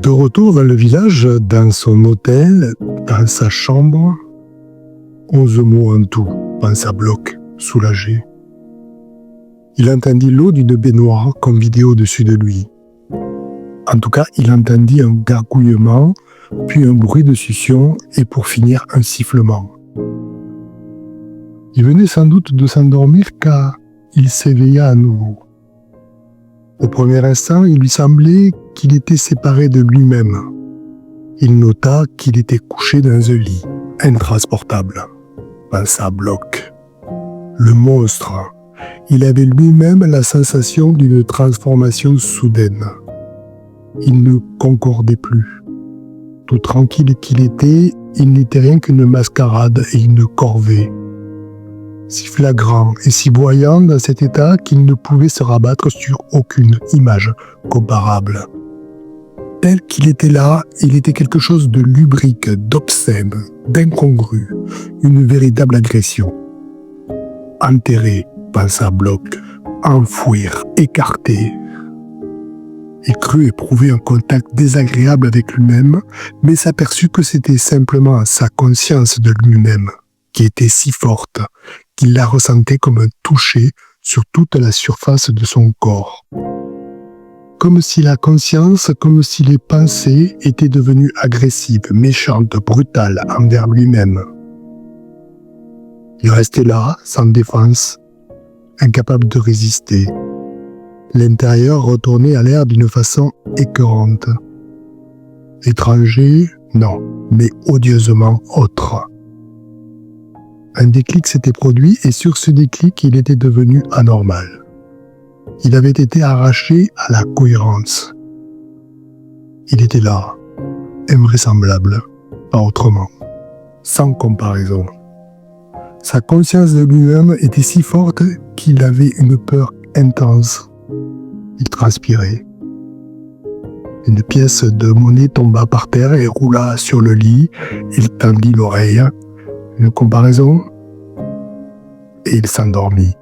De retour dans le village, dans son hôtel, dans sa chambre, 11 mots en tout, pensa Bloch, soulagé. Il entendit l'eau d'une baignoire qu'on vidait au-dessus de lui. En tout cas, il entendit un gargouillement, puis un bruit de succion et pour finir un sifflement. Il venait sans doute de s'endormir car il s'éveilla à nouveau. Au premier instant, il lui semblait qu'il était séparé de lui-même. Il nota qu'il était couché dans un lit, intransportable, pensa Bloch. Le monstre, il avait lui-même la sensation d'une transformation soudaine. Il ne concordait plus. Tout tranquille qu'il était, il n'était rien qu'une mascarade et une corvée. Si flagrant et si voyant dans cet état qu'il ne pouvait se rabattre sur aucune image comparable. Tel qu'il était là, il était quelque chose de lubrique, d'obscène, d'incongru, une véritable agression. Enterrer, pensa Bloch, enfouir, écarter. Il crut éprouver un contact désagréable avec lui-même, mais s'aperçut que c'était simplement sa conscience de lui-même qui était si forte qu'il la ressentait comme un toucher sur toute la surface de son corps. Comme si la conscience, comme si les pensées étaient devenues agressives, méchantes, brutales envers lui-même. Il restait là, sans défense, incapable de résister. L'intérieur retournait à l'air d'une façon écœurante. Étranger, non, mais odieusement autre. Un déclic s'était produit et sur ce déclic, il était devenu anormal. Il avait été arraché à la cohérence. Il était là, invraisemblable, pas autrement, sans comparaison. Sa conscience de lui-même était si forte qu'il avait une peur intense. Il transpirait. Une pièce de monnaie tomba par terre et roula sur le lit. Il tendit l'oreille. Une comparaison, et il s'endormit.